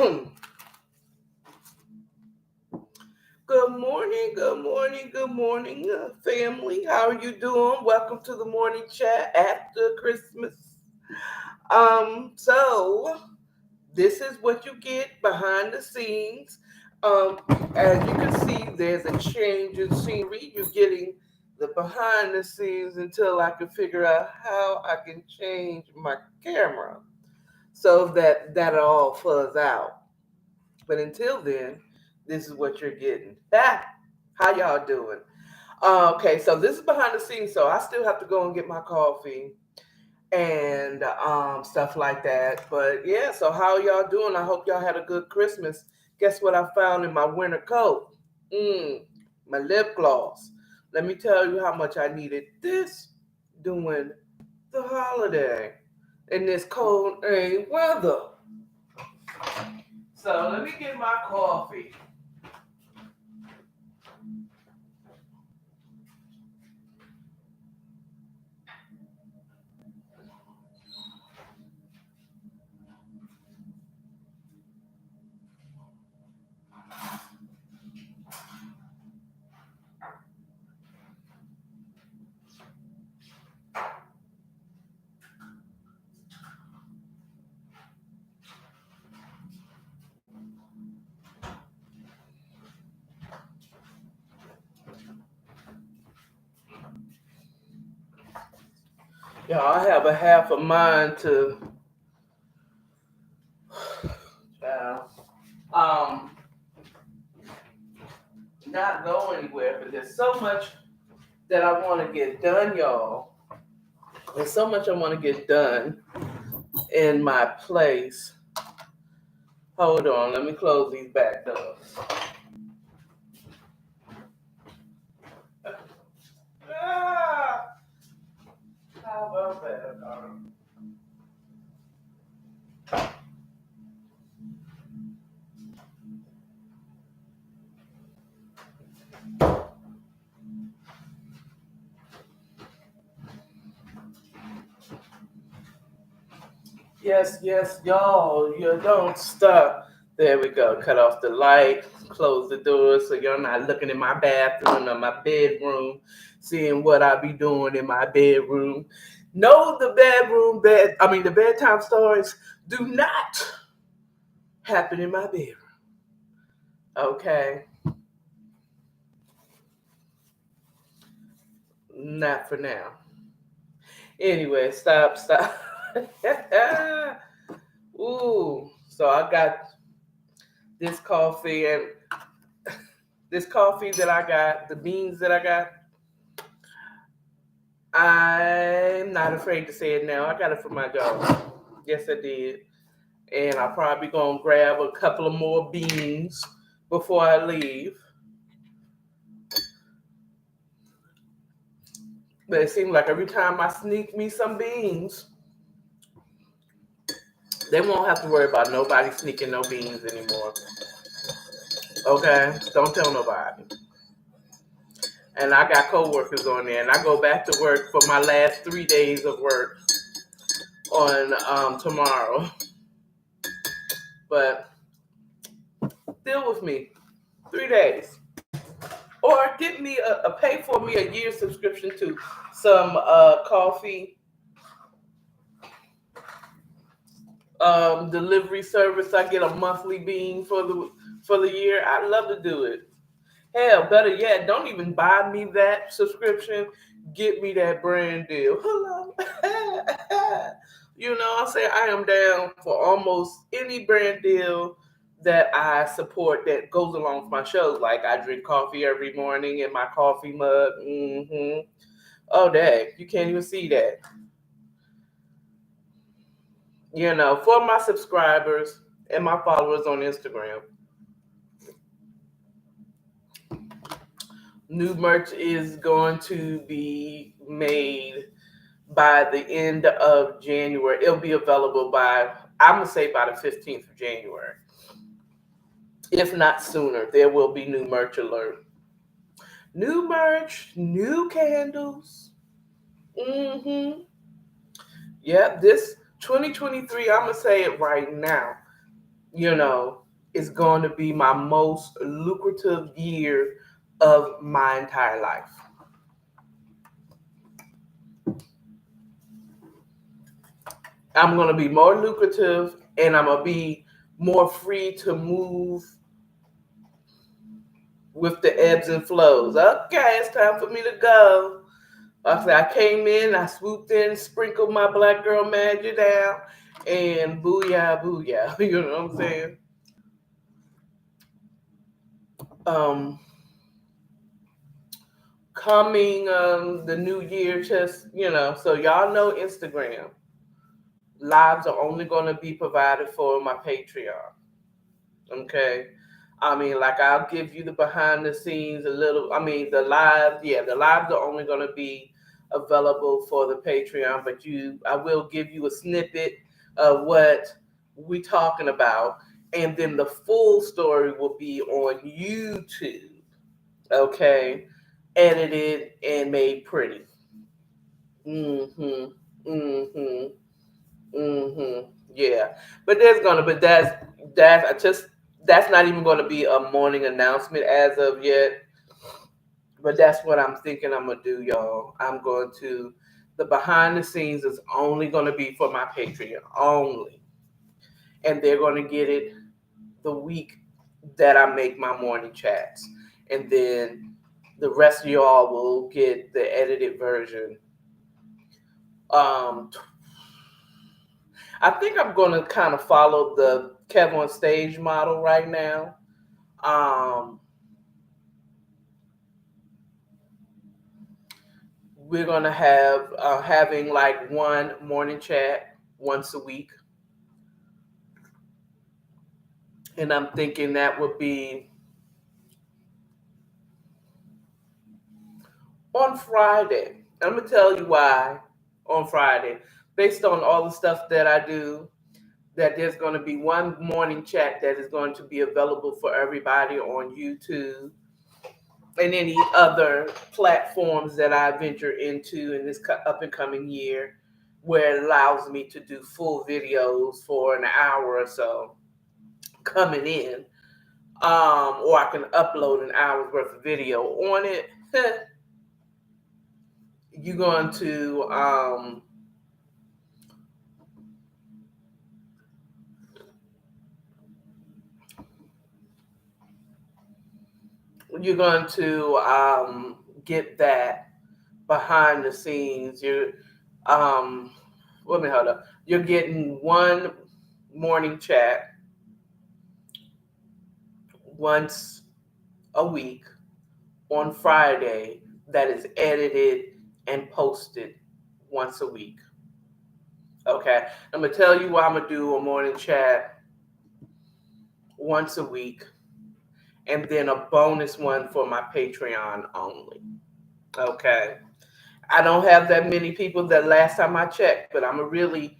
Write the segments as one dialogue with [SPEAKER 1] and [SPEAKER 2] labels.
[SPEAKER 1] Good morning, family. How are you doing? Welcome to the morning chat after Christmas. So this is what you get behind the scenes. Um, as you can see, there's a change in scenery. You're getting the behind the scenes until I can figure out how I can change my camera so that it all fuzz out. But until then, this is what you're getting. How y'all doing? Okay, so this is behind the scenes, so I still have to go and get my coffee and stuff like that. But yeah, so how y'all doing? I hope y'all had a good Christmas. Guess what I found in my winter coat? Mm, my lip gloss. Let me tell you how much I needed this during the holiday in this cold weather. So let me get my coffee. Yeah, I have a half of mine to uh, um not go anywhere, but there's so much that I want to get done, y'all. There's so much I want to get done in my place. Hold on, let me close these back doors. Ah, how about that? Yes, y'all. You don't stop. There we go. Cut off the light, close the door so you're not looking in my bathroom or my bedroom, seeing what I be doing in my bedroom. No, the bedtime stories do not happen in my bedroom. Okay? Not for now. Anyway, stop. Ooh, so I got this coffee and this coffee that I got, the beans that I got, I'm not afraid to say it now. I got it from my job. Yes, I did. And I probably gonna grab a couple of more beans before I leave. But it seems like every time I sneak me some beans, they won't have to worry about nobody sneaking no beans anymore. Okay? Don't tell nobody. And I got coworkers on there, and I go back to work for my last 3 days of work on tomorrow. But deal with me, 3 days, or get me a pay for me a year subscription to some coffee delivery service. I get a monthly bean for the year. I'd love to do it. Hell, better yet, don't even buy me that subscription. Get me that brand deal. Hello. I say I am down for almost any brand deal that I support that goes along with my shows. Like I drink coffee every morning in my coffee mug. Oh, dang. You can't even see that. For my subscribers and my followers on Instagram. New merch is going to be made by the end of January. It'll be available I'm going to say by the 15th of January. If not sooner, there will be new merch alert. New merch, new candles. Yep, this 2023, I'm going to say it right now. you know, is going to be my most lucrative year of my entire life. I'm going to be more lucrative and I'm going to be more free to move with the ebbs and flows. Okay, it's time for me to go. Like I said, I came in, I swooped in, sprinkled my black girl magic down, and booyah, booyah. You know what I'm saying? Um, coming the new year, just, so y'all know Instagram lives are only going to be provided for my Patreon. Okay. I mean, like I'll give you the behind the scenes a little. I mean, the lives, yeah, the lives are only going to be available for the Patreon, but I will give you a snippet of what we talking about, and then the full story will be on YouTube. Okay, edited and made pretty. Mm-hmm. Mm-hmm. Mm-hmm. Yeah, but that's I just that's not even going to be a morning announcement as of yet. But that's what I'm thinking I'm gonna do, y'all. I'm going to the behind the scenes is only going to be for my Patreon only, and they're going to get it the week that I make my morning chats, and then the rest of y'all will get the edited version. Um, I think I'm going to kind of follow the Kev on stage model right now. Um, we're going to have having like one morning chat once a week, and I'm thinking that would be on Friday. I'm gonna tell you why on Friday, based on all the stuff that I do. That there's going to be one morning chat that is going to be available for everybody on YouTube and any other platforms that I venture into in this up and coming year, where it allows me to do full videos for an hour or so coming in, or I can upload an hour's worth of video on it. you're going to um, you're going to get that behind the scenes. Um, Let me hold up. You're getting one morning chat once a week on Friday that is edited and posted once a week. Okay, I'm gonna tell you why I'm gonna do a morning chat once a week, and then a bonus one for my Patreon only. Okay, I don't have that many people that last time I checked, but I'm gonna really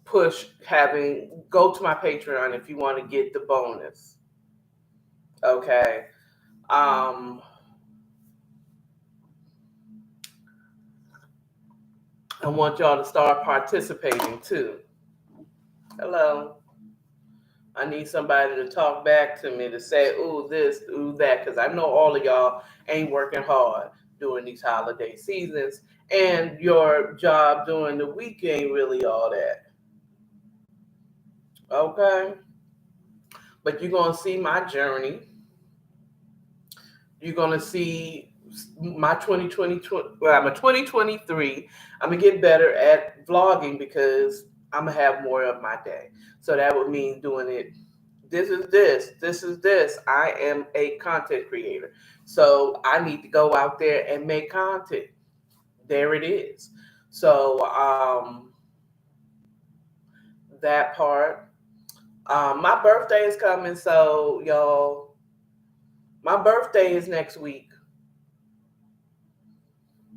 [SPEAKER 1] push having go to my Patreon if you want to get the bonus. Okay. Um, I want y'all to start participating too. Hello. I need somebody to talk back to me to say, ooh, this, ooh, that, because I know all of y'all ain't working hard during these holiday seasons, and your job during the week ain't really all that. Okay? But you're going to see my journey. You're going to see my 2020, well, my 2023. I'm going to get better at vlogging because I'm going to have more of my day. So that would mean doing it. This is this. I am a content creator. So I need to go out there and make content. There it is. So that part. My birthday is coming. So, y'all, my birthday is next week.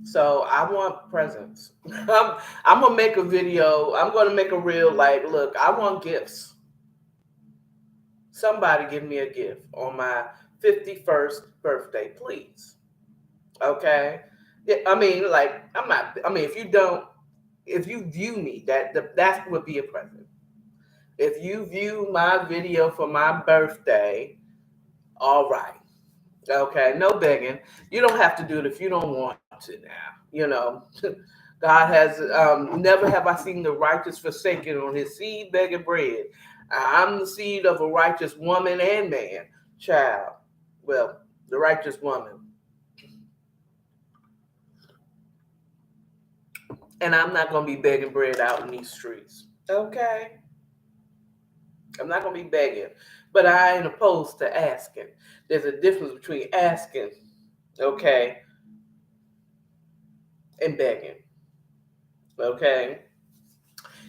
[SPEAKER 1] So I want presents. I'm gonna make a video. I'm gonna make a reel. Like, look, I want gifts. Somebody give me a gift on my 51st birthday, please. Okay. Yeah, I mean, like, I'm not. I mean, if you view me, that would be a present. If you view my video for my birthday, all right. Okay, no begging. You don't have to do it if you don't want to now. God has never have I seen the righteous forsaken on his seed begging bread. I'm the seed of a righteous woman and man, child. Well, the righteous woman. And I'm not going to be begging bread out in these streets. Okay? I'm not going to be begging. But I ain't opposed to asking. There's a difference between asking, okay, and begging. Okay?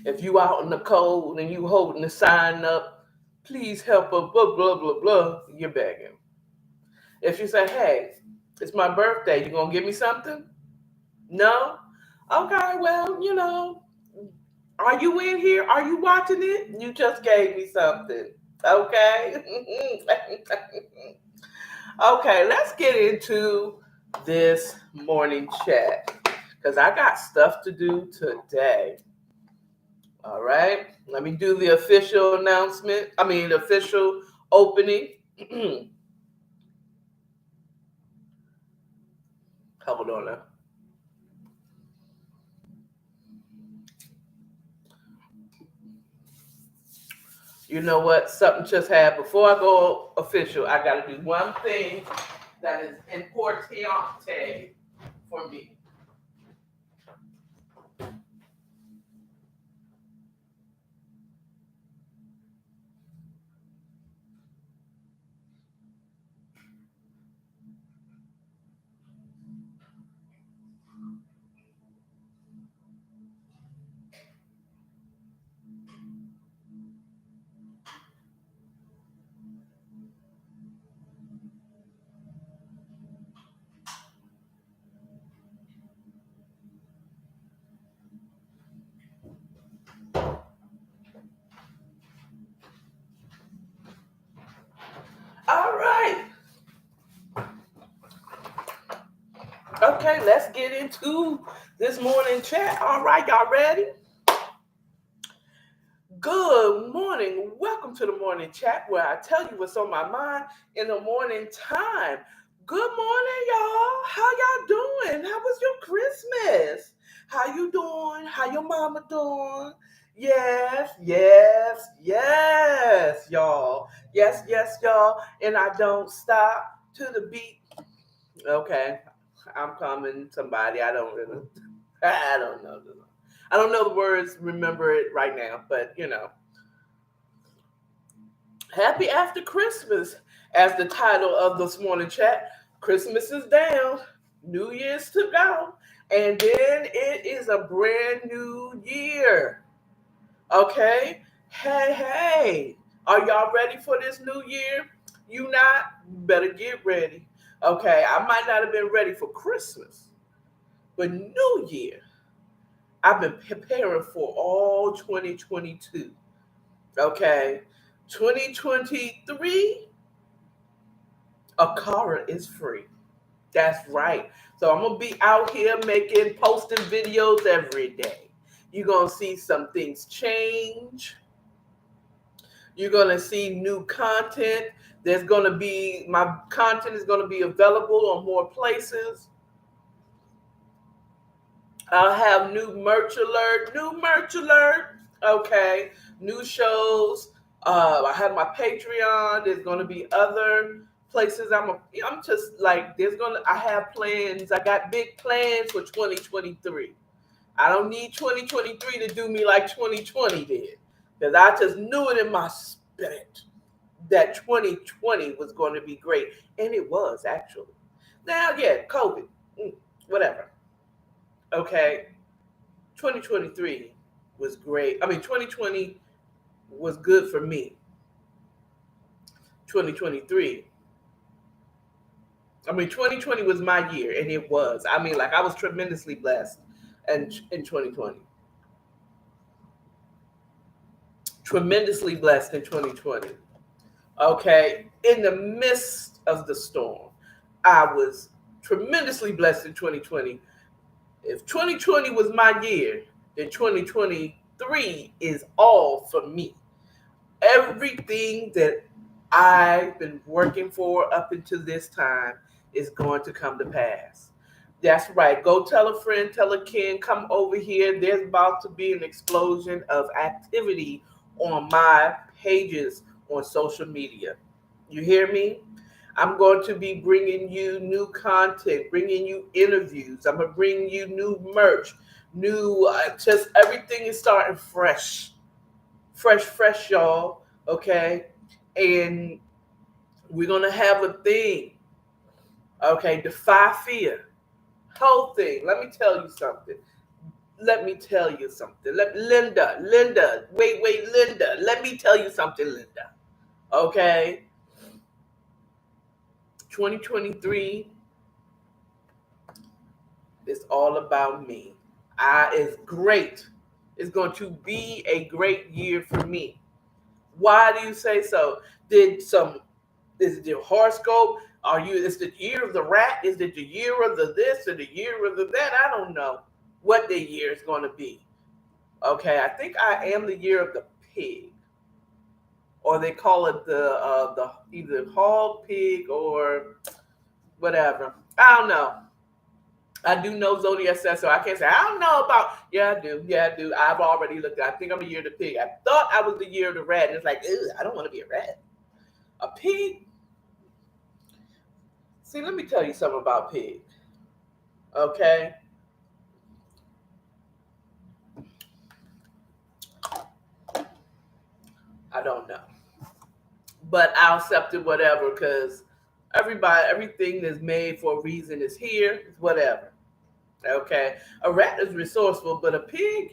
[SPEAKER 1] If you out in the cold and you holding the sign up, please help us, blah, blah, blah, blah, you're begging. If you say, hey, it's my birthday, you going to give me something? No? Okay, well, are you in here? Are you watching it? You just gave me something. Okay? Okay, let's get into this morning chat because I got stuff to do today. All right, let me do the official announcement. The official opening. Hold on now. You know what? Something just happened. Before I go official, I got to do one thing that is importante for me. All right. Okay, let's get into this morning chat. All right, y'all ready? Good morning. Welcome to the morning chat where I tell you what's on my mind in the morning time. Good morning, y'all. How y'all doing? How was your Christmas? How you doing? How your mama doing? Yes, yes, yes, y'all. Yes, yes, y'all. And I don't stop to the beat. Okay, I'm coming. Somebody. I don't really. I don't know. I don't know the words. Remember it right now, but Happy after Christmas, as the title of this morning chat. Christmas is down, New Year's to go, and then it is a brand new year. Okay? Hey, are y'all ready for this new year? You not? You better get ready. Okay, I might not have been ready for Christmas, but New Year, I've been preparing for all 2022. Okay? 2023, Akara is free. That's right. So I'm gonna be out here posting videos every day. You're gonna see some things change. You're gonna see new content. My content is gonna be available on more places. I'll have new merch alert. Okay, new shows. I have my Patreon. There's gonna be other places. I'm just like I have plans. I got big plans for 2023. I don't need 2023 to do me like 2020 did, because I just knew it in my spirit that 2020 was going to be great, and it was actually. Now, yeah, COVID, whatever. Okay, 2023 was great. 2020 was good for me. 2023. 2020 was my year, and it was. I was tremendously blessed in 2020. Tremendously blessed in 2020. Okay, in the midst of the storm, I was tremendously blessed in 2020. If 2020 was my year, then 2023 is all for me. Everything that I've been working for up until this time is going to come to pass. That's right. Go tell a friend, tell a kin, come over here. There's about to be an explosion of activity on my pages on social media. You hear me? I'm going to be bringing you new content, bringing you interviews. I'm going to bring you new merch, new, just everything is starting fresh. Fresh, y'all. Okay? And we're going to have a thing. Okay? Defy fear. Whole thing. Let me tell you something. Let me tell you something. Linda, wait, Linda. Let me tell you something, Linda. Okay? 2023 is all about me. It's great. It's going to be a great year for me. Why do you say so? Did some Is it your horoscope? Is the year of the rat? Is it the year of the this or the year of the that? I don't know what the year is going to be. Okay, I think I am the year of the pig, or they call it the either hog pig or whatever. I don't know. I do know zodiac says so. I can't say I don't know about. Yeah, I do. Yeah, I do. I've already looked. I think I'm a year of the pig. I thought I was the year of the rat, and it's like, I don't want to be a rat. A pig. See, let me tell you something about pig. Okay, I don't know, but I'll accept it whatever because everything that's made for a reason is here. It's whatever. Okay, a rat is resourceful, but a pig,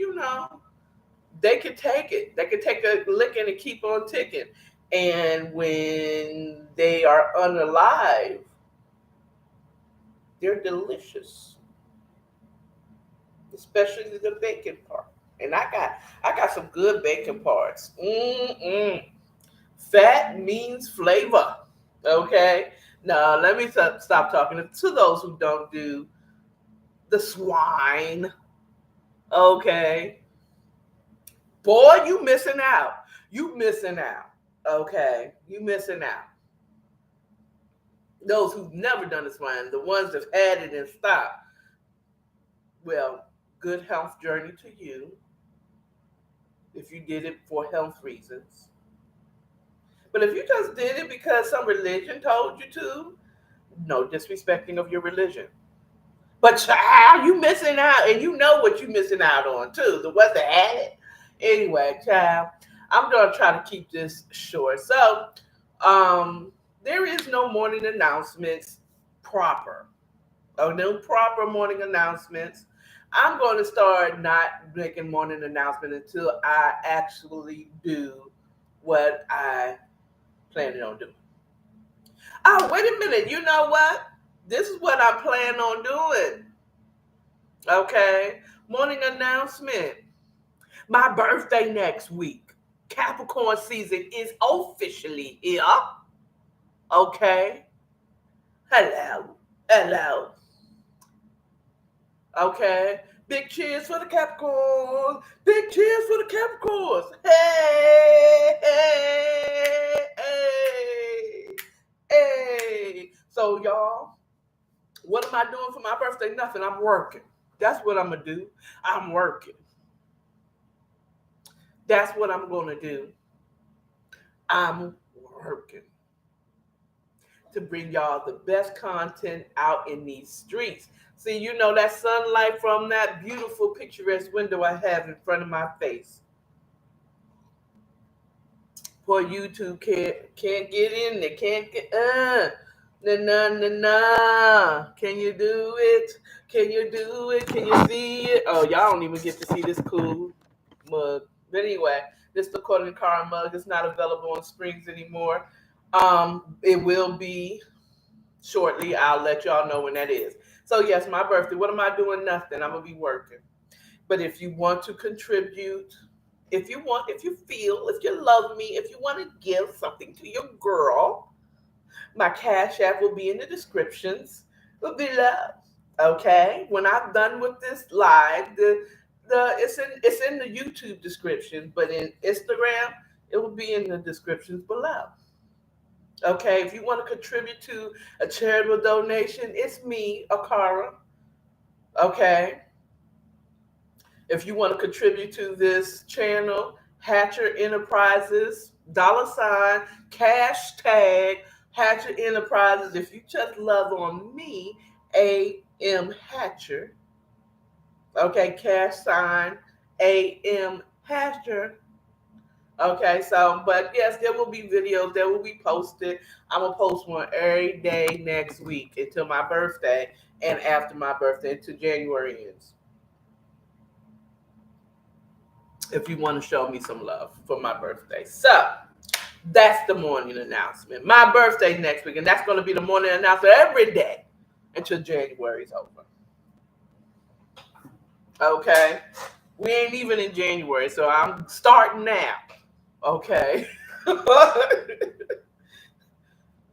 [SPEAKER 1] they can take it. They can take a licking and keep on ticking. And when they are unalive, they're delicious, especially the bacon part. And I got some good bacon parts. Mm-mm. Fat means flavor. Okay. Now let me stop talking to those who don't do the swine. Okay. Boy, you missing out. You missing out. Okay. You missing out. Those who've never done the swine, the ones that had it and stopped. Well, good health journey to you if you did it for health reasons. But if you just did it because some religion told you to, no disrespecting of your religion. But child, you missing out, and you know what you missing out on too. The ones that had it. Anyway, child, I'm gonna try to keep this short. So, um, there is no morning announcements proper. Oh, no proper morning announcements. I'm going to start not making morning announcements until I actually do what I planning on doing. Oh, wait a minute. You know what? This is what I plan on doing. Okay. Morning announcement. My birthday next week. Capricorn season is officially here. Okay. Hello. Hello. Okay. Big cheers for the Capricorns. Big cheers for the Capricorns. Hey, hey, hey, hey. So, y'all, what am I doing for my birthday? Nothing. I'm working. That's what I'm going to do. I'm working. That's what I'm going to do. I'm working to bring y'all the best content out in these streets. See, that sunlight from that beautiful picturesque window I have in front of my face. Poor YouTube can't get in there, can't get nah. Can you do it? Can you do it? Can you see it? Oh, y'all don't even get to see this cool mug. But anyway, this the Court Car mug is not available on Springs anymore. It will be shortly. I'll let y'all know when that is. So yes, my birthday. What am I doing? Nothing. I'm gonna be working. But if you want to contribute, if you feel, if you love me, if you want to give something to your girl, my Cash App will be in the descriptions below. Okay. When I'm done with this live, it's in the YouTube description, but in Instagram, It will be in the descriptions below. Okay, if you want to contribute to a charitable donation, it's me, Akara. Okay, if you want to contribute to this channel, Hatcher Enterprises, $ cash tag Hatcher Enterprises. If you just love on me, AM Hatcher. Okay, cash sign AM Hatcher. Okay, so, but yes, there will be videos that will be posted. I'm gonna post one every day next week until my birthday and after my birthday until January ends. If you want to show me some love for my birthday. So that's the morning announcement. My birthday next week, and that's gonna be the morning announcement every day until January is over. Okay. We ain't even in January, so I'm starting now. Okay.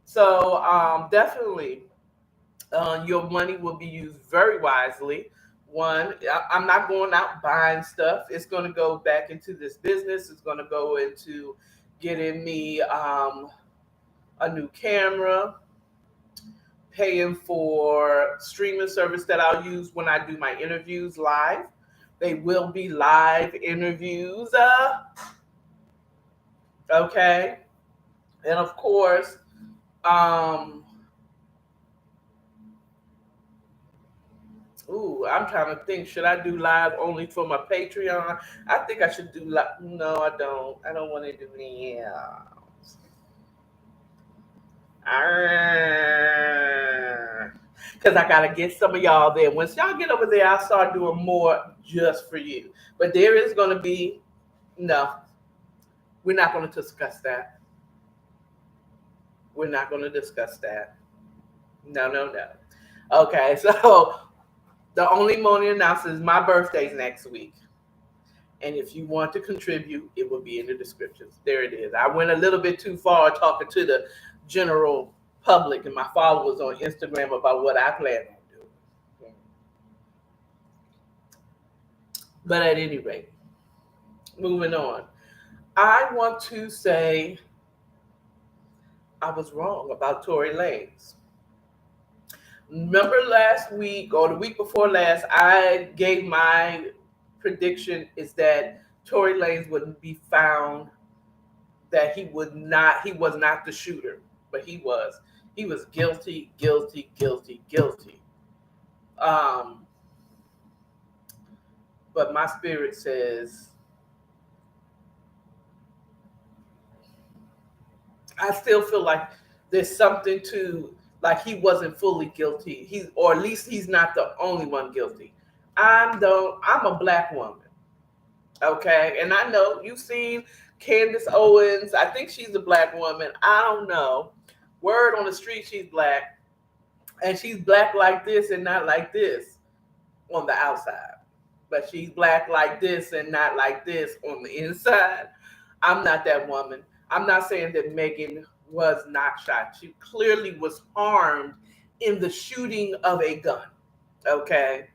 [SPEAKER 1] So definitely, your money will be used very wisely. One, I'm not going out buying stuff. It's going to go back into this business. It's going to go into getting me a new camera, paying for streaming service that I'll use when I do my interviews live. They will be live interviews. Okay. And of course, um, ooh, I'm trying to think. Should I do live only for my Patreon? I think I should do live. No, I don't. I don't want to do that. Because I got to get some of y'all there. Once y'all get over there, I'll start doing more just for you. But there is going to be, no, we're not going to discuss that. We're not going to discuss that. No, no, no. Okay, so the only morning announcement is my birthday's next week. And if you want to contribute, it will be in the descriptions. There it is. I went a little bit too far talking to the general public and my followers on Instagram about what I plan on doing. But at any rate, moving on. I want to say I was wrong about Tory Lanez. Remember last week or the week before last, I gave my prediction is that Tory Lanez would be found, that he was not the shooter, but he was. He was guilty, guilty, guilty, guilty. Um, but my spirit says I still feel like there's something to, like, he wasn't fully guilty. Or at least he's not the only one guilty. I'm a black woman. Okay. And I know you've seen Candace Owens. I think she's a black woman. I don't know. Word on the street, she's black. And she's black like this and not like this on the outside. But she's black like this and not like this on the inside. I'm not that woman. I'm not saying that Megan was not shot. She clearly was harmed in the shooting of a gun. Okay.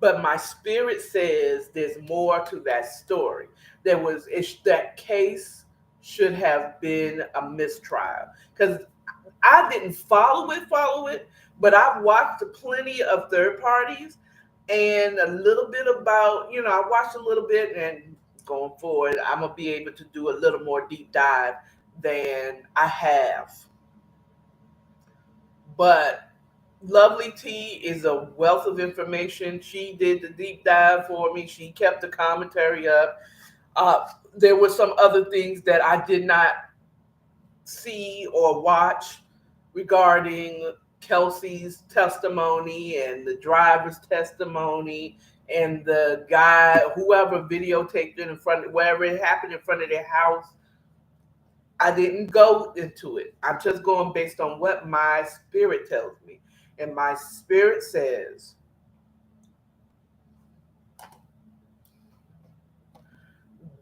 [SPEAKER 1] But my spirit says there's more to that story. That case should have been a mistrial. Because I didn't follow it, but I've watched plenty of third parties and a little bit about, I watched a little bit, and going forward, I'm going to be able to do a little more deep dive than I have. But Lovely T is a wealth of information. She did the deep dive for me. She kept the commentary up. There were some other things that I did not see or watch regarding Kelsey's testimony and the driver's testimony and the guy, whoever videotaped it wherever it happened in front of their house. I didn't go into it. I'm just going based on what my spirit tells me. And my spirit says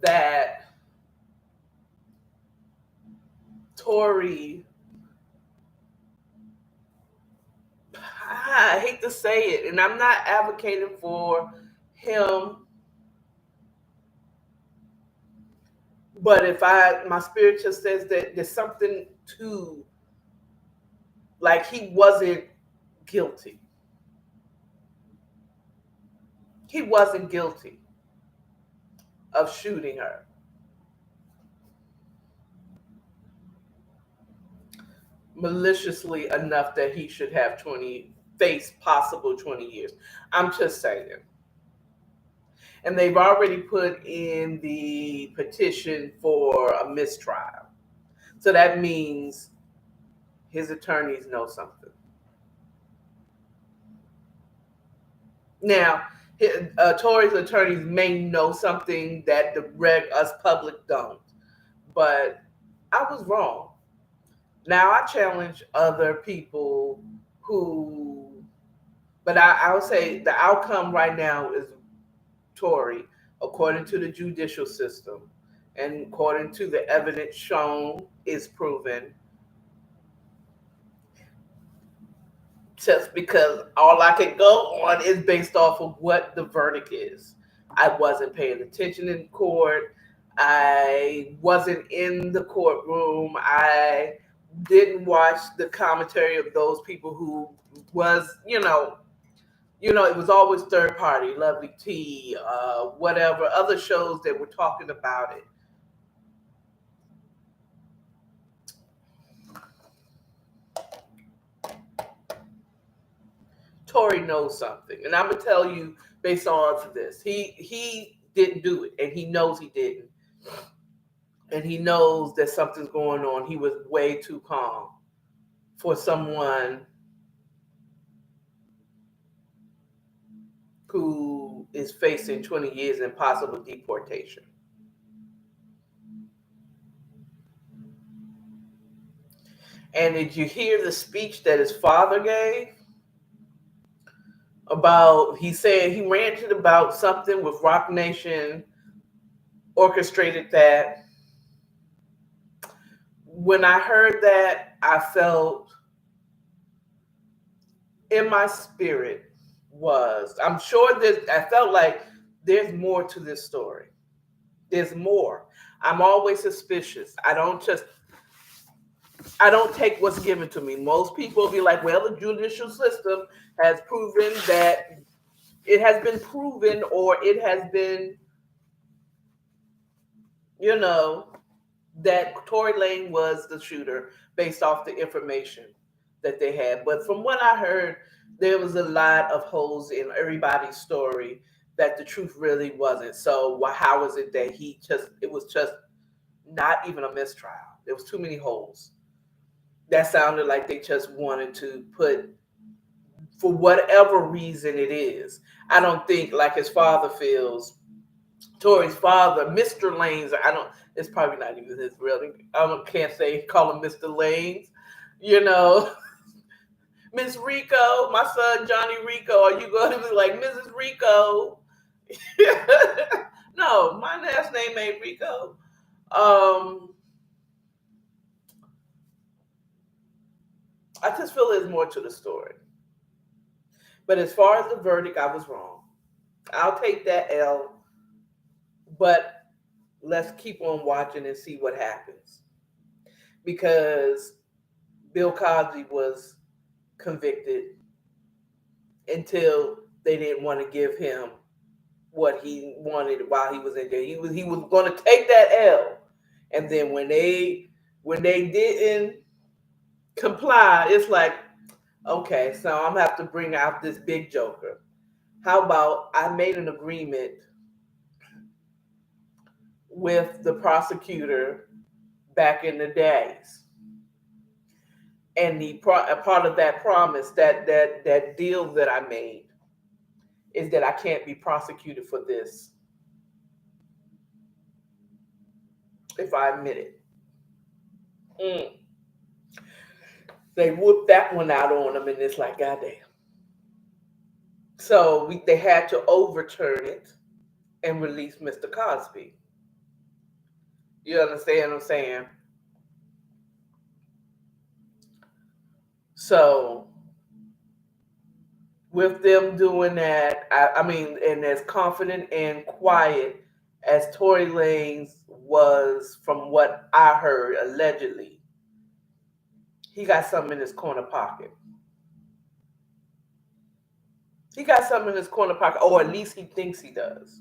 [SPEAKER 1] that Tory, I hate to say it, and I'm not advocating for him But if my spirit just says that there's something to, like, he wasn't guilty. He wasn't guilty of shooting her maliciously enough that he should have face possible 20 years. I'm just saying. And they've already put in the petition for a mistrial. So that means his attorneys know something. Now, Tory's attorneys may know something that us public don't, but I was wrong. Now I challenge other people who, but I would say the outcome right now is Tory, according to the judicial system, and according to the evidence shown is proven. Just because all I can go on is based off of what the verdict is. I wasn't paying attention in court. I wasn't in the courtroom. I didn't watch the commentary of those people who was, it was always third party, Lovely T, whatever, other shows that were talking about it. Tory knows something, and I'm gonna tell you based on this. He didn't do it, and he knows he didn't, and he knows that something's going on. He was way too calm for someone who is facing 20 years and possible deportation. And did you hear the speech that his father gave? He said he ranted about something with Rock Nation, orchestrated that. When I heard that, I felt in my spirit I'm sure I felt like there's more to this story. There's more. I'm always suspicious. I don't take what's given to me. Most people will be like, well, the judicial system has proven that it has been proven, or it has been, that Tory Lane was the shooter based off the information that they had. But from what I heard, there was a lot of holes in everybody's story that the truth really wasn't. So how was it that it was just not even a mistrial? There was too many holes. That sounded like they just wanted to put, for whatever reason it is. I don't think like his father feels, Tory's father, Mr. Lanes, it's probably not even his real name. Can't say call him Mr. Lanes, Miss Rico, my son Johnny Rico, are you going to be like Mrs. Rico? No, my last name ain't Rico. I just feel there's more to the story. But as far as the verdict, I was wrong. I'll take that L, but let's keep on watching and see what happens. Because Bill Cosby was convicted until they didn't want to give him what he wanted while he was in there. He was going to take that L, and then when they didn't comply, it's like, okay, so I'm gonna have to bring out this big joker. How about I made an agreement with the prosecutor back in the days, and a part of that promise, that deal that I made, is that I can't be prosecuted for this if I admit it. They whooped that one out on them, and it's like, goddamn. So they had to overturn it and release Mr. Cosby. You understand what I'm saying? So with them doing that, I mean, and as confident and quiet as Tory Lanez was, from what I heard, allegedly, he got something in his corner pocket. He got something in his corner pocket, or at least he thinks he does.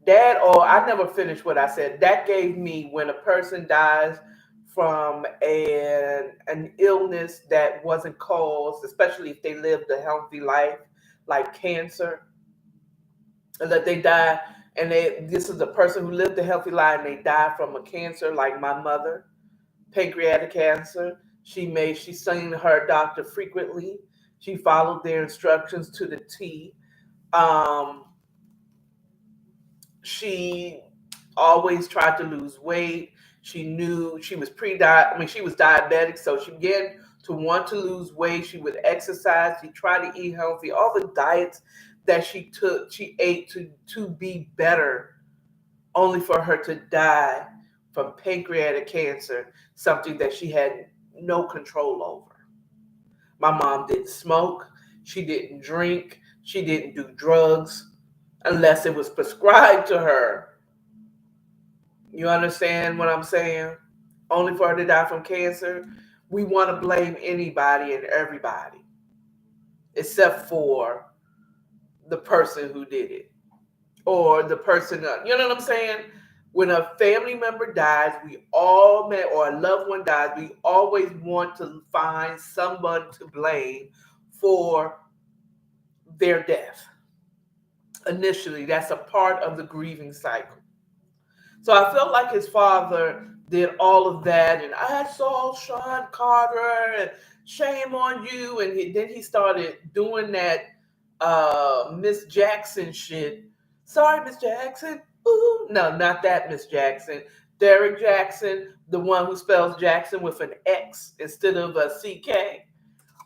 [SPEAKER 1] That, or I never finished what I said. That gave me when a person dies from an illness that wasn't caused, especially if they lived a healthy life, like cancer, and that they die, and this is a person who lived a healthy life and they died from a cancer, like my mother, pancreatic cancer. She seen her doctor frequently. She followed their instructions to the T. Um, she always tried to lose weight. She knew she was she was diabetic, so she began to want to lose weight. She would exercise. She tried to eat healthy. All the diets that she ate to be better, only for her to die from pancreatic cancer, something that she had no control over. My mom didn't smoke. She didn't drink. She didn't do drugs unless it was prescribed to her. You understand what I'm saying? Only for her to die from cancer. We want to blame anybody and everybody except for the person who did it, or the person, you know what I'm saying? When a family member dies, or a loved one dies, we always want to find someone to blame for their death. Initially, that's a part of the grieving cycle. So I felt like his father did all of that, and I saw Sean Carter, and shame on you, and then he started doing that Miss Jackson shit. Sorry, Miss Jackson. Ooh, no, not that Miss Jackson. Derek Jackson, the one who spells Jackson with an X instead of a CK.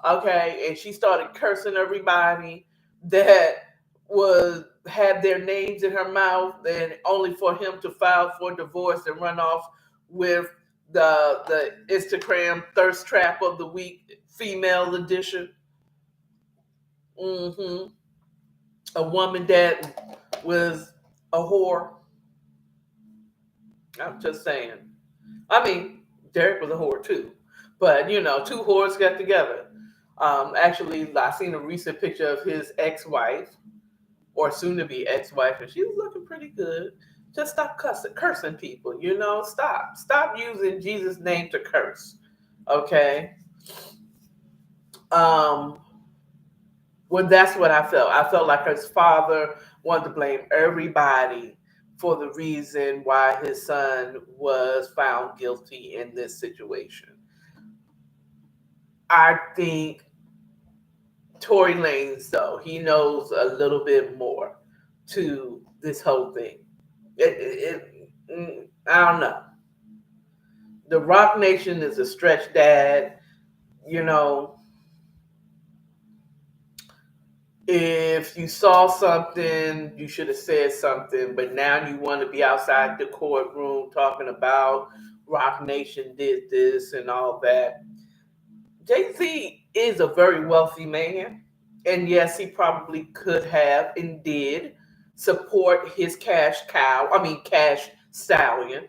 [SPEAKER 1] Okay, and she started cursing everybody that was had their names in her mouth, and only for him to file for divorce and run off with the Instagram thirst trap of the week, female edition. hmm A woman that was a whore. I'm just saying. I mean, Derek was a whore too, but two whores got together. Actually, I seen a recent picture of his ex-wife, or soon-to-be ex-wife, and she was looking pretty good. Just stop cursing people. Stop using Jesus' name to curse. Okay. Um, well, that's what I felt. I felt like his father wanted to blame everybody for the reason why his son was found guilty in this situation. I think Tory Lanez, though, he knows a little bit more to this whole thing. I don't know. The Rock Nation is a stretch dad. You know, if you saw something, you should have said something, but now you want to be outside the courtroom talking about Rock Nation did this and all that. Jay-Z is a very wealthy man. And yes, he probably could have and did support his cash stallion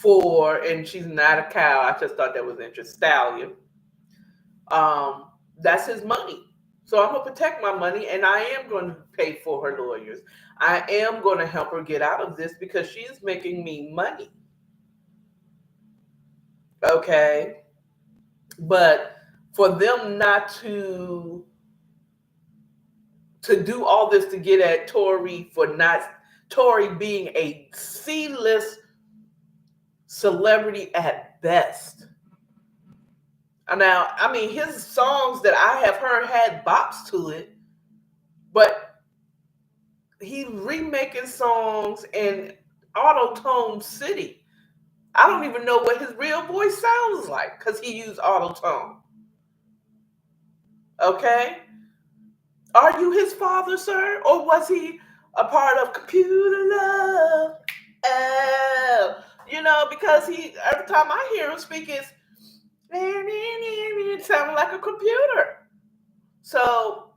[SPEAKER 1] and she's not a cow. I just thought that was interesting. Stallion. Um, that's his money. So I'm gonna protect my money, and I am going to pay for her lawyers. I am going to help her get out of this because she is making me money. Okay, but for them not to do all this to get at Tory being a C-list celebrity at best. Now, I mean, his songs that I have heard had bops to it, but he's remaking songs in auto-tone city. I don't even know what his real voice sounds like because he used auto-tone. Okay? Are you his father, sir? Or was he a part of Computer Love? Oh, because every time I hear him speak, it sounded like a computer. So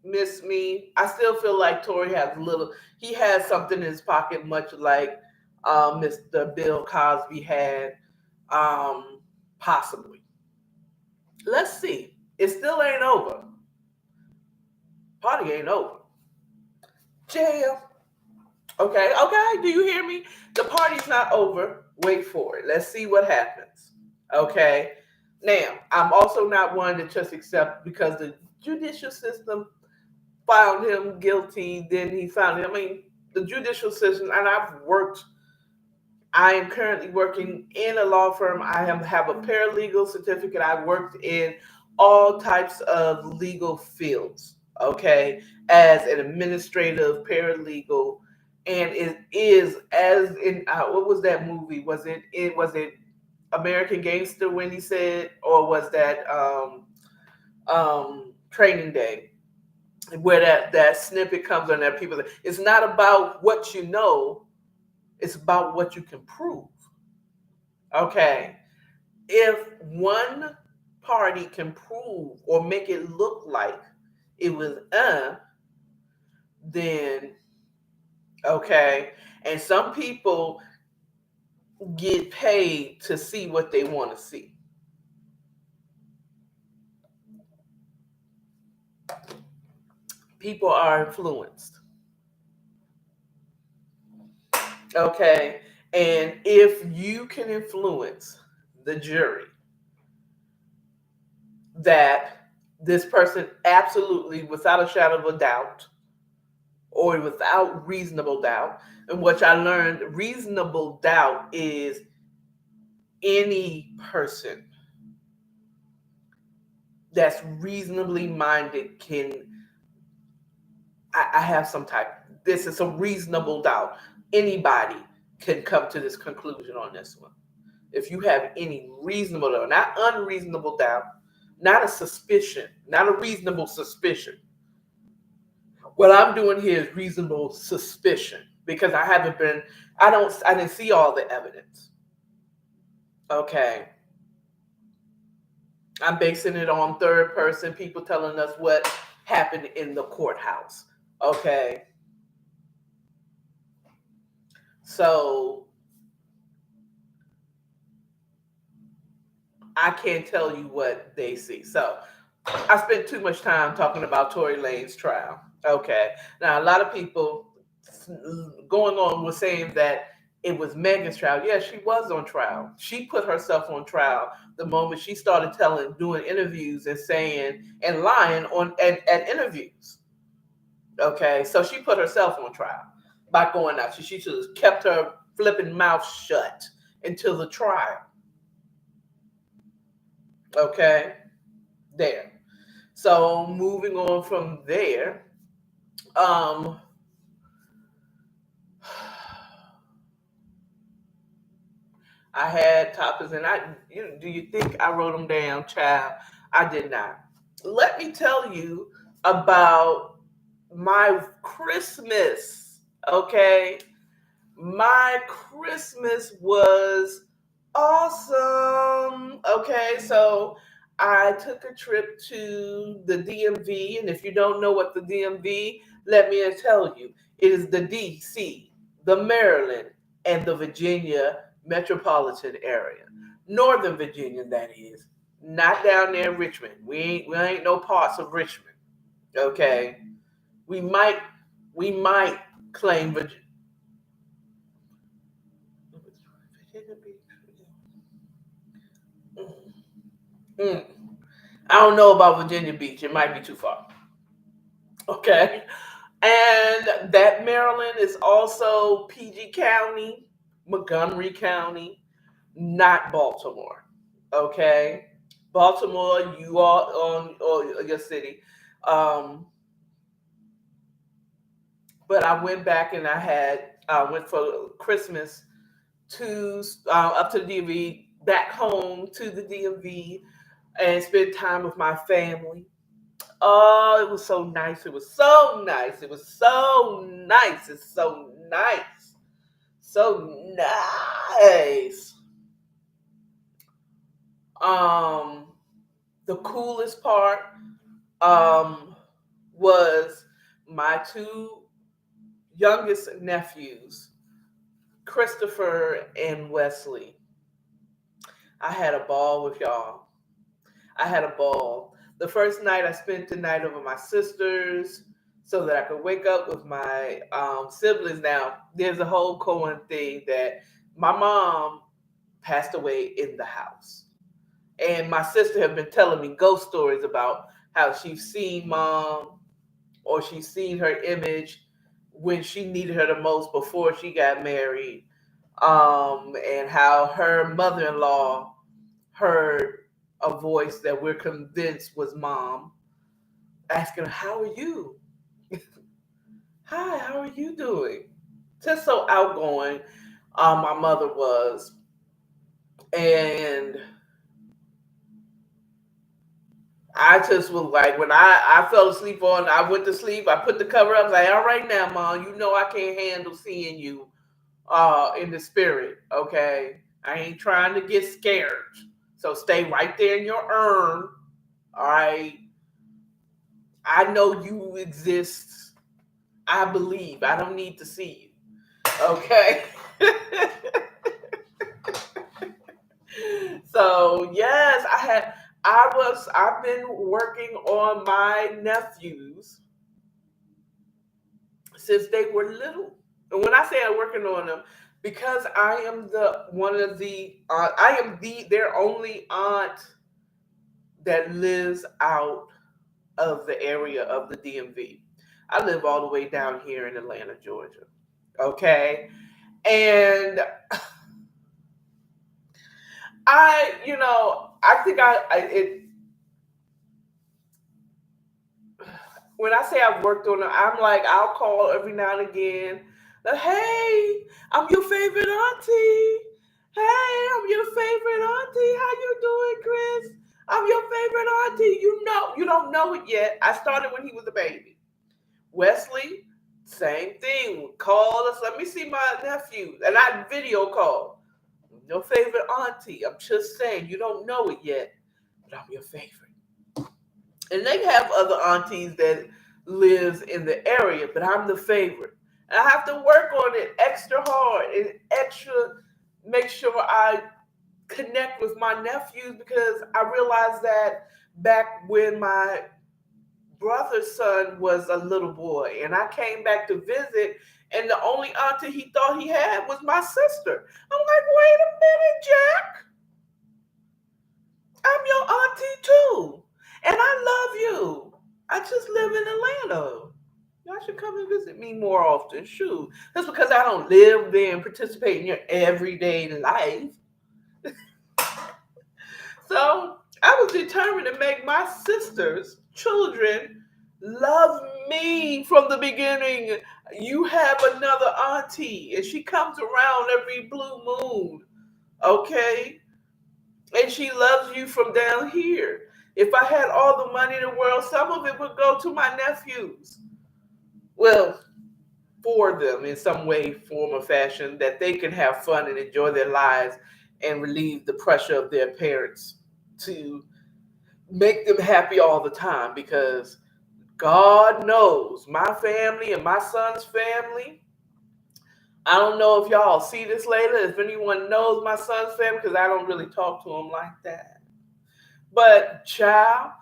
[SPEAKER 1] miss me. I still feel like Tory has a little. He has something in his pocket, much like Mr. Bill Cosby had, um, possibly. Let's see. It still ain't over. Party ain't over. Jail. Okay, okay. Do you hear me? The party's not over. Wait for it. Let's see what happens. Okay. Now, I'm also not one to just accept because the judicial system found him guilty. Then he found him. I mean, the judicial system, and I am currently working in a law firm. Have a paralegal certificate. I've worked in all types of legal fields, okay, as an administrative paralegal. And it is as in what was that movie? Was it American Gangster when he said, or was that Training Day? Where that snippet comes on there, people say, it's not about what you know, it's about what you can prove. Okay. If one party can prove or make it look like it was then okay. And some people get paid to see what they want to see. People are influenced. Okay. And if you can influence the jury that this person absolutely, without a shadow of a doubt, or without reasonable doubt, and what I learned, reasonable doubt is any person that's reasonably minded can, I have some type, this is a reasonable doubt. Anybody can come to this conclusion on this one. If you have any reasonable doubt, not unreasonable doubt, not a suspicion, not a reasonable suspicion. What I'm doing here is reasonable suspicion because I didn't see all the evidence. Okay. I'm basing it on third person, people telling us what happened in the courthouse. Okay. So I can't tell you what they see. So I spent too much time talking about Tory Lane's trial. Okay. Now, a lot of people going on was saying that it was Megan's trial. Yeah, she was on trial. She put herself on trial the moment she started doing interviews and saying and lying at interviews. Okay. So she put herself on trial by going out. She should have kept her flipping mouth shut until the trial. Okay. There. So moving on from there, um, I had topics, and do you think I wrote them down, child? I did not. Let me tell you about my Christmas. Okay, my Christmas was awesome. Okay, so I took a trip to the DMV, and if you don't know what the DMV, let me tell you, it is the DC, the Maryland, and the Virginia metropolitan area. Northern Virginia, that is. Not down there in Richmond. We ain't no parts of Richmond. Okay. We might we might claim Virginia. Mm. I don't know about Virginia Beach. It might be too far. Okay. And that Maryland is also PG County, Montgomery County, not Baltimore. Okay. Baltimore, you are on or your city. Um, but I went back and I went for Christmas to up to the DMV, back home to the DMV, and spent time with my family. Oh, it was so nice. It was so nice. It was so nice. It's so nice. So nice. Um, the coolest part, um, was my two youngest nephews, Christopher and Wesley. I had a ball with y'all. I had a ball. The first night I spent the night over my sisters so that I could wake up with my siblings. Now, there's a whole Cohen thing that my mom passed away in the house. And my sister have been telling me ghost stories about how she's seen mom or she's seen her image when she needed her the most before she got married. And how her mother-in-law heard a voice that we're convinced was mom asking her, "How are you? Hi, how are you doing?" Just so outgoing, my mother was. And I just was like, when I fell asleep I went to sleep, I put the cover up, I was like, all right now, mom, you know I can't handle seeing you in the spirit, okay? I ain't trying to get scared. So stay right there in your urn, all right? I know you exist. I believe. I don't need to see you, okay? So yes, I've been working on my nephews since they were little. And when I say I'm working on them, because I am I am their only aunt that lives out of the area of the DMV. I live all the way down here in Atlanta, Georgia. Okay. And I think when I say I've worked on it, I'm like, I'll call every now and again. Like, hey, I'm your favorite auntie. Hey, I'm your favorite auntie. How you doing, Chris? I'm your favorite auntie. You don't know it yet. I started when he was a baby. Wesley, same thing. Call us. Let me see my nephew. And I video call. Your favorite auntie. I'm just saying, you don't know it yet, but I'm your favorite. And they have other aunties that lives in the area, but I'm the favorite. And I have to work on it extra hard and extra make sure I connect with my nephews because I realized that back when my brother's son was a little boy and I came back to visit and the only auntie he thought he had was my sister. I'm like, wait a minute, Jack. I'm your auntie too. And I love you. I just live in Atlanta. Y'all should come and visit me more often. Shoot. That's because I don't live there and participate in your everyday life. So I was determined to make my sister's children love me from the beginning. You have another auntie, and she comes around every blue moon. Okay? And she loves you from down here. If I had all the money in the world, some of it would go to my nephews. Well, for them in some way, form, or fashion, that they can have fun and enjoy their lives and relieve the pressure of their parents to make them happy all the time. Because God knows my family and my son's family. I don't know if y'all see this later, if anyone knows my son's family, because I don't really talk to him like that. But, child,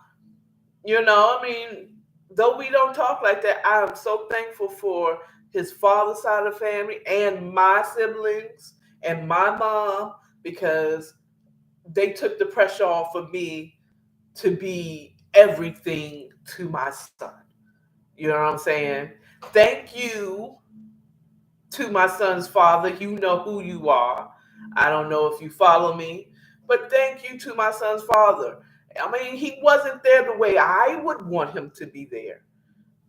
[SPEAKER 1] I mean, though we don't talk like that, I am so thankful for his father's side of the family and my siblings and my mom because they took the pressure off of me to be everything to my son. You know what I'm saying? Thank you to my son's father. You know who you are. I don't know if you follow me, but thank you to my son's father. I mean, he wasn't there the way I would want him to be there,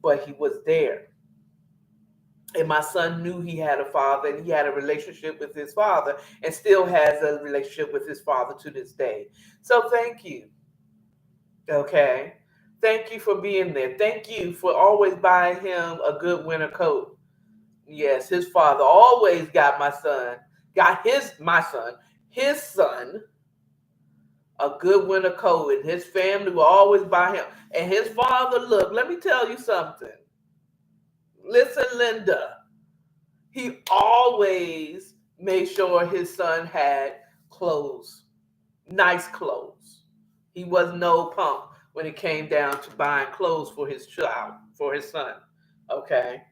[SPEAKER 1] but he was there. And my son knew he had a father and he had a relationship with his father and still has a relationship with his father to this day. So thank you. Okay. Thank you for being there. Thank you for always buying him a good winter coat. Yes, his father always got my son, his son a good winter coat, and his family will always buy him. And his father, look, let me tell you something. Listen, Linda, he always made sure his son had clothes, nice clothes. He was no punk when it came down to buying clothes for his child, for his son. Okay.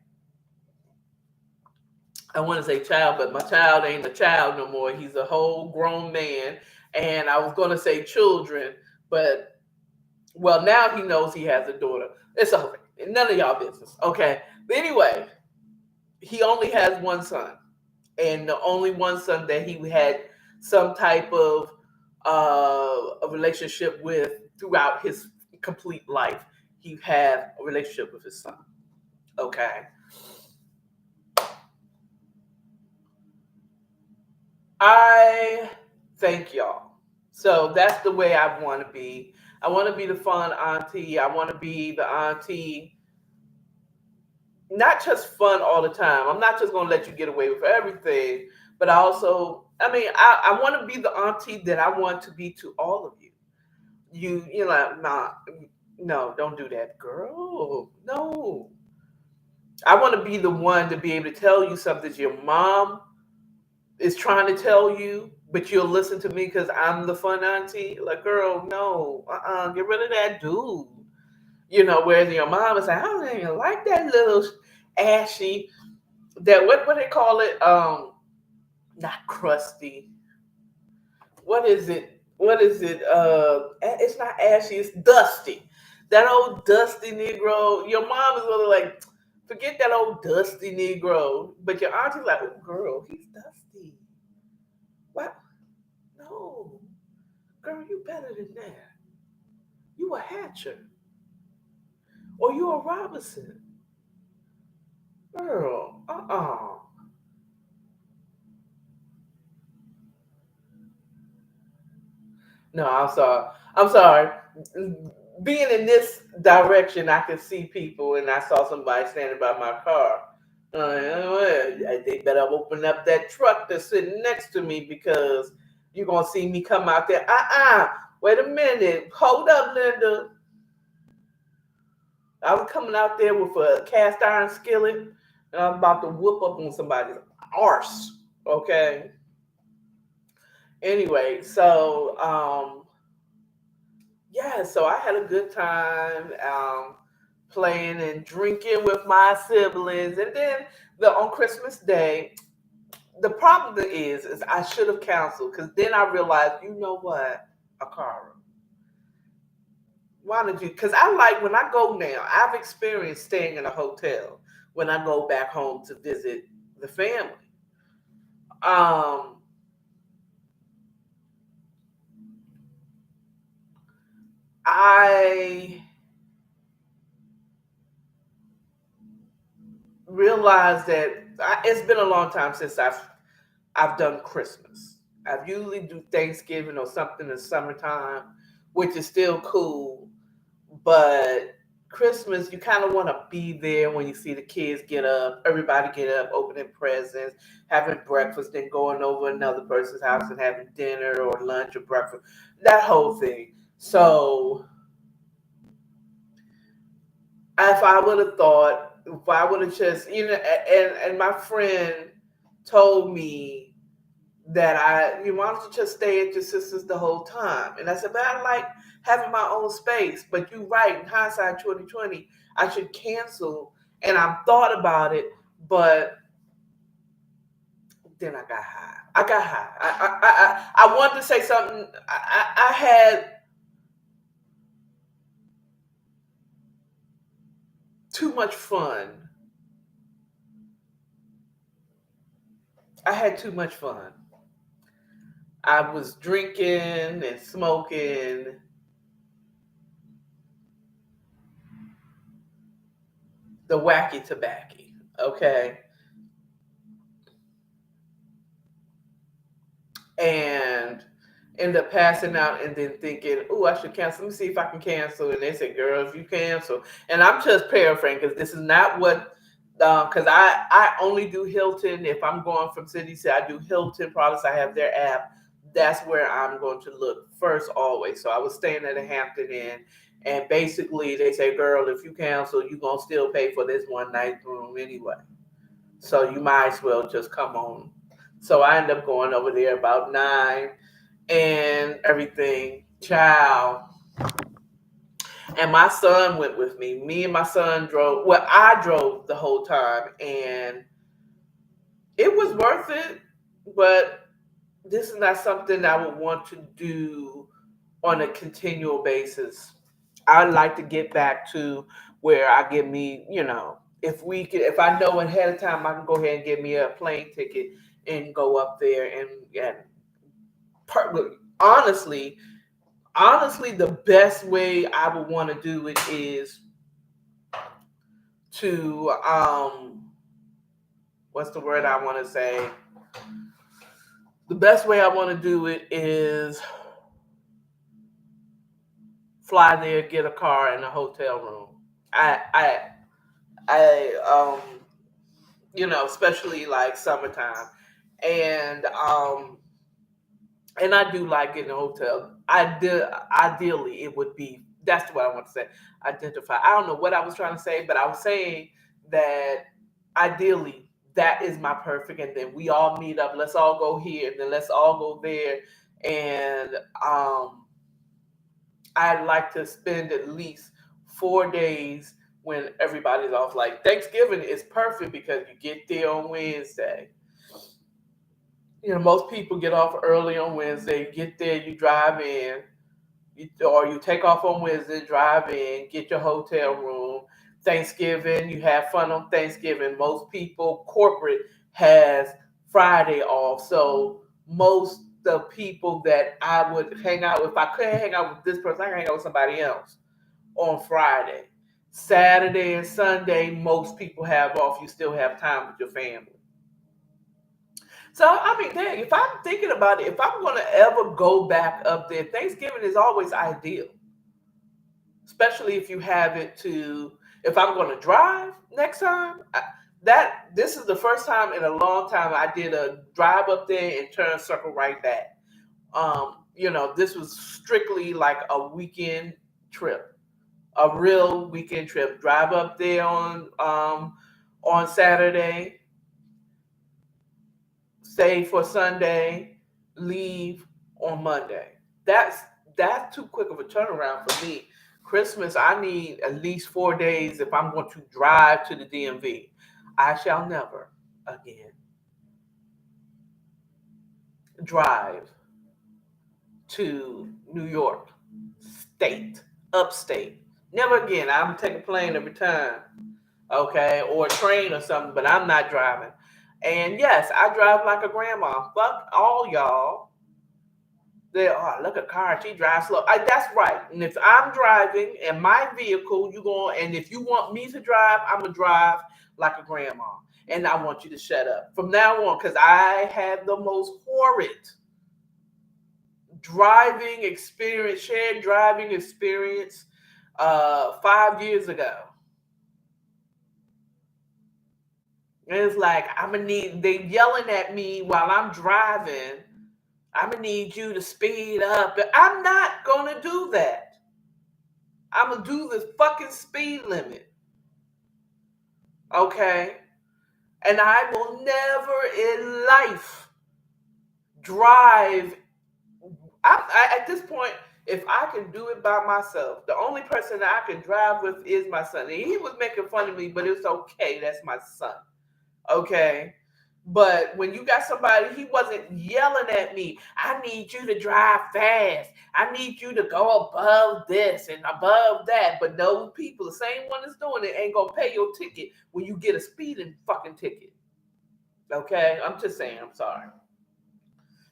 [SPEAKER 1] I want to say child, but my child ain't a child no more. He's a whole grown man. And I was going to say children, but well, now he knows he has a daughter. It's okay. None of y'all business. Okay. But anyway, he only has one son. And the only one son that he had some type of a relationship with throughout his complete life, he had a relationship with his son. Okay. I thank y'all. So that's the way I want to be. I want to be the fun auntie. I want to be the auntie, not just fun all the time. I'm not just going to let you get away with everything, but I also, I want to be the auntie that I want to be to all of you. You're like, nah, no, don't do that, girl. No. I want to be the one to be able to tell you something that your mom is trying to tell you, but you'll listen to me because I'm the fun auntie. Like, girl, no, get rid of that dude. Whereas your mom is like, I don't even like that little ashy, that what they call it, not crusty. What is it? What is it? It's not ashy. It's dusty. That old dusty Negro. Your mom is really like, forget that old dusty Negro. But your auntie's like, oh, girl, he's dusty. What? No, girl, you better than that. You a Hatcher, or you a Robinson, girl. No, I'm sorry. I'm sorry. Being in this direction, I could see people, and I saw somebody standing by my car. They better open up that truck that's sitting next to me because you're gonna see me come out there. Wait a minute. Hold up, Linda. I was coming out there with a cast iron skillet, and I was about to whoop up on somebody's arse. Okay. Anyway, so yeah, so I had a good time playing and drinking with my siblings, and then on Christmas Day, the problem is I should have canceled because then I realized, you know what, Akara, why did you? Because I like when I go now. I've experienced staying in a hotel when I go back home to visit the family. Um, I realized that it's been a long time since I've done Christmas. I usually do Thanksgiving or something in summertime, which is still cool. But Christmas, you kind of want to be there when you see the kids get up, everybody get up, opening presents, having breakfast, then going over another person's house and having dinner or lunch or breakfast, that whole thing. So if I would have thought, if I would have just, and my friend told me that why don't you just stay at your sister's the whole time? And I said, but I like having my own space. But you're right, in hindsight 2020, I should cancel. And I've thought about it, but then I got high. I got high. I wanted to say something. I had too much fun. I had too much fun. I was drinking and smoking the wacky tobacco. Okay. And end up passing out and then thinking, oh, I should cancel. Let me see if I can cancel. And they said, girl, if you cancel. And I'm just paraphrasing because this is not what, because I only do Hilton. If I'm going from city to city, I do Hilton products. I have their app. that's where I'm going to look first always. So I was staying at a Hampton Inn, and basically they say, girl, if you cancel, you're going to still pay for this one night room anyway. So you might as well just come on. So I ended up going over there about 9 and everything. Child. And my son went with me. Me and my son drove. Well, I drove the whole time, and it was worth it. But this is not something I would want to do on a continual basis. I'd like to get back to where I get me, if I know ahead of time, I can go ahead and get me a plane ticket and go up there and honestly, honestly, the best way I would want to do it is to what's the word I want to say? The best way I want to do it is fly there, get a car and a hotel room. I especially like summertime, and and I do like getting a hotel. Ideally, it would be, that's what I want to say. Identify. I don't know what I was trying to say, but I was saying that ideally that is my perfect. And then we all meet up. Let's all go here, and then let's all go there. And I'd like to spend at least 4 days when everybody's off. Like Thanksgiving is perfect because you get there on Wednesday. Most people get off early on Wednesday. You get there, you drive in, or you take off on Wednesday, drive in, get your hotel room. Thanksgiving, you have fun on Thanksgiving. Most people, corporate has Friday off. So most the people that I would hang out with, if I couldn't hang out with this person, I can hang out with somebody else on Friday. Saturday and Sunday, most people have off. You still have time with your family. So I mean, dang, if I'm thinking about it, if I'm gonna ever go back up there, Thanksgiving is always ideal. Especially if you have it to, if I'm gonna drive next time. That this is the first time in a long time I did a drive up there and turn circle right back. This was strictly like a weekend trip, a real weekend trip. Drive up there on Saturday, stay for Sunday, leave on Monday. That's that's too quick of a turnaround for me. Christmas, I need at least 4 days if I'm going to drive to the DMV. I shall never again drive to New York State, upstate. Never again. I'm taking a plane every time, okay, or a train or something, but I'm not driving. And yes, I drive like a grandma. Fuck all y'all. They look at car. She drives slow. That's right. And if I'm driving in my vehicle, you going. And if you want me to drive, I'm gonna drive like a grandma. And I want you to shut up from now on, because I had the most horrid driving experience, shared driving experience, 5 years ago. And it's like they yelling at me while I'm driving. I'm gonna need you to speed up. I'm not gonna do that. I'm gonna do the fucking speed limit. Okay? And I will never in life drive. At this point, if I can do it by myself, the only person that I can drive with is my son. And he was making fun of me, but it's okay. That's my son. Okay? But when you got somebody, he wasn't yelling at me. I need you to drive fast. I need you to go above this and above that. But those people, the same one that's doing it, ain't gonna pay your ticket when you get a speeding fucking ticket. Okay? I'm just saying, I'm sorry.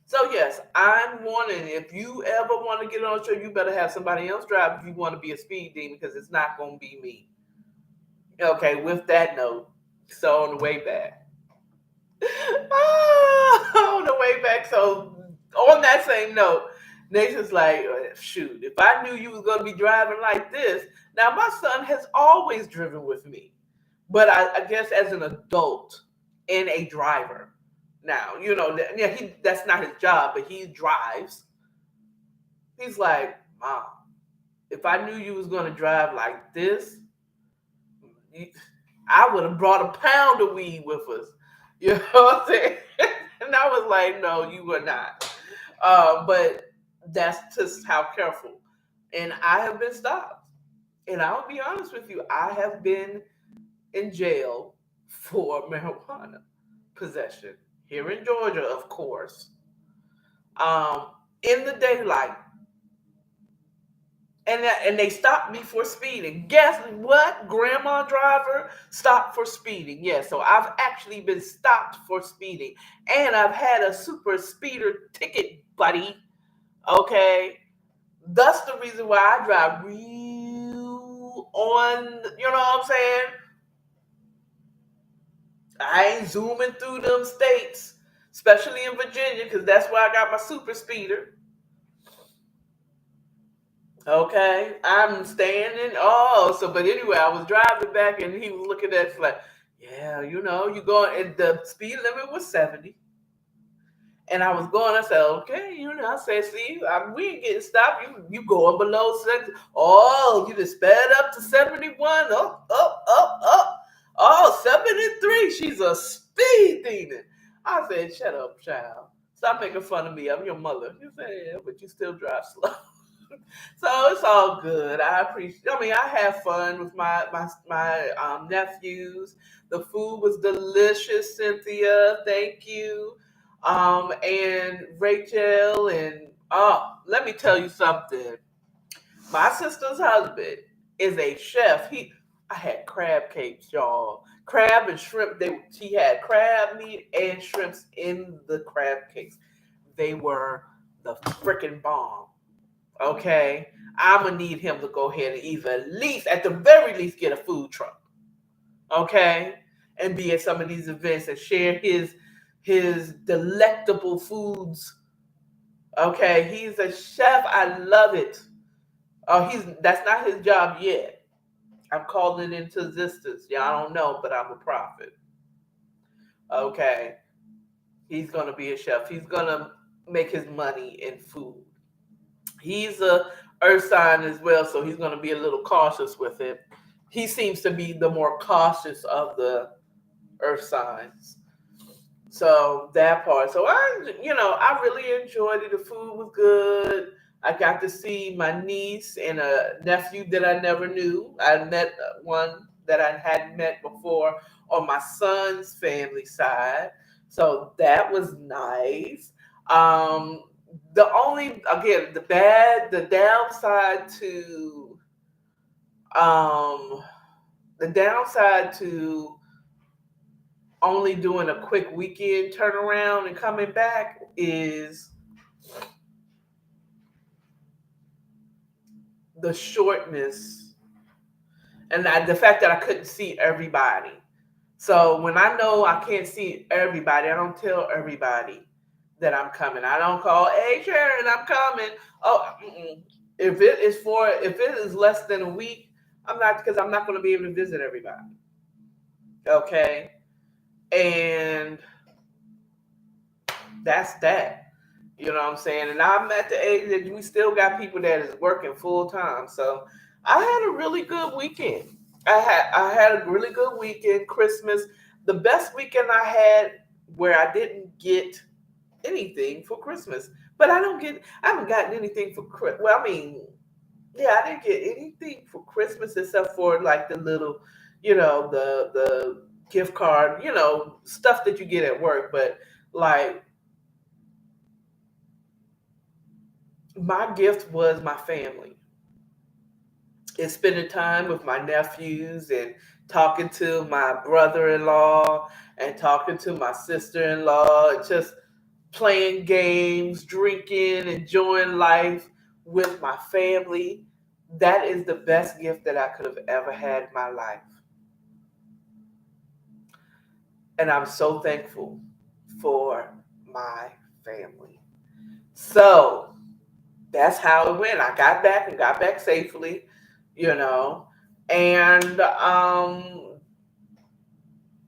[SPEAKER 1] So yes, I'm warning, if you ever want to get on a show, you better have somebody else drive if you want to be a speed demon, because it's not gonna be me. Okay, with that note, so on the way back. On the way back. So on that same note, Nathan's like, shoot, if I knew you was gonna be driving like this. Now my son has always driven with me, but I guess as an adult and a driver. Now, yeah, that's not his job, but he drives. He's like, Mom, if I knew you was gonna drive like this, I would have brought a pound of weed with us. You know what I'm saying? And I was like, no, you were not. But that's just how careful. And I have been stopped. And I'll be honest with you, I have been in jail for marijuana possession here in Georgia, of course, um, in the daylight. And they stopped me for speeding. Guess what? Grandma driver stopped for speeding. Yeah, so I've actually been stopped for speeding. And I've had a super speeder ticket, buddy. Okay. That's the reason why I drive real on, you know what I'm saying? I ain't zooming through them states, especially in Virginia, because that's where I got my super speeder. Okay, I'm standing. Oh, so but anyway, I was driving back, and he was looking at it like, yeah, you going. And the speed limit was 70, and I was going. I said, okay, I said, see, we ain't getting stopped. You going below 60? Oh, you just sped up to 71. Up, up, up, up. Oh, 73. She's a speed demon. I said, shut up, child. Stop making fun of me. I'm your mother. You said, yeah, but you still drive slow. So it's all good. I appreciate. I mean, I have fun with my nephews. The food was delicious, Cynthia. Thank you. And Rachel and let me tell you something. My sister's husband is a chef. I had crab cakes, y'all. Crab and shrimp. She had crab meat and shrimps in the crab cakes. They were the freaking bomb. Okay, I'm gonna need him to go ahead and either at the very least, get a food truck. Okay, and be at some of these events and share his delectable foods. Okay, he's a chef. I love it. Oh, that's not his job yet. I'm calling it into existence. Yeah, I don't know, but I'm a prophet. Okay, he's gonna be a chef. He's gonna make his money in food. He's a earth sign as well, so he's going to be a little cautious with it. He seems to be the more cautious of the earth signs. So that part. So I really enjoyed it. The food was good. I got to see my niece and a nephew that I never knew. I met one that I hadn't met before on my son's family side. So that was nice. Um, the downside to um, the downside to only doing a quick weekend turnaround and coming back is the shortness and the fact that I couldn't see everybody. So when I know I can't see everybody, I don't tell everybody that I'm coming. I don't call, hey Sharon, I'm coming. Oh, if it is less than a week, I'm not because I'm not going to be able to visit everybody. Okay, and that's that. You know what I'm saying? And I'm at the age that we still got people that is working full time. So I had a really good weekend. I had a really good weekend. Christmas, the best weekend I had where I didn't get anything for Christmas. But I haven't gotten anything for Christmas. Well, I mean, yeah, I didn't get anything for Christmas except for like the little, the gift card, stuff that you get at work. But like my gift was my family. It's spending time with my nephews and talking to my brother-in-law and talking to my sister-in-law and just playing games, drinking, enjoying life with my family. That is the best gift that I could have ever had in my life. And I'm so thankful for my family. So that's how it went. I got back and got back safely, you know, and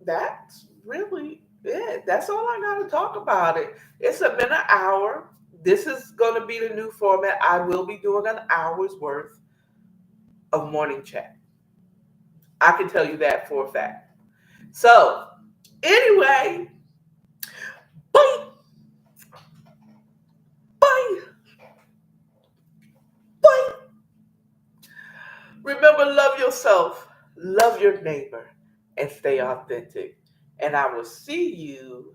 [SPEAKER 1] that's really Yeah, that's all I got to talk about it. It's been an hour. This is going to be the new format. I will be doing an hour's worth of morning chat. I can tell you that for a fact. So, anyway, bye, bye, bye. Remember, love yourself, love your neighbor, and stay authentic. And I will see you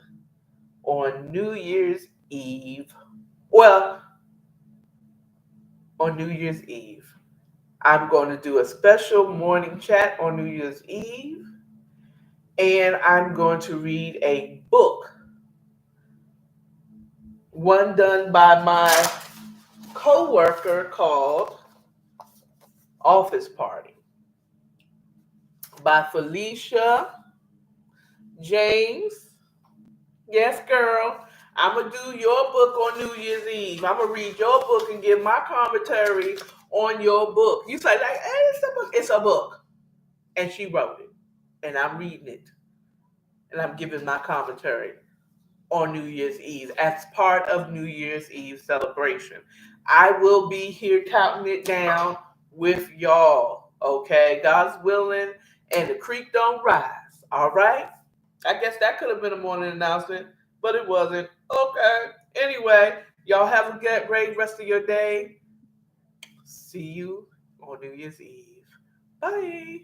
[SPEAKER 1] on New Year's Eve. Well, on New Year's Eve. I'm going to do a special morning chat on New Year's Eve, and I'm going to read a book, one done by my coworker called Office Party by Felicia James. Yes, girl. I'm going to do your book on New Year's Eve. I'm going to read your book and give my commentary on your book. You say, like, hey, it's a book. It's a book. And she wrote it. And I'm reading it. And I'm giving my commentary on New Year's Eve as part of New Year's Eve celebration. I will be here counting it down with y'all. Okay, God's willing, and the creek don't rise. All right. I guess that could have been a morning announcement, but it wasn't. Okay. Anyway, y'all have a great rest of your day. See you on New Year's Eve. Bye.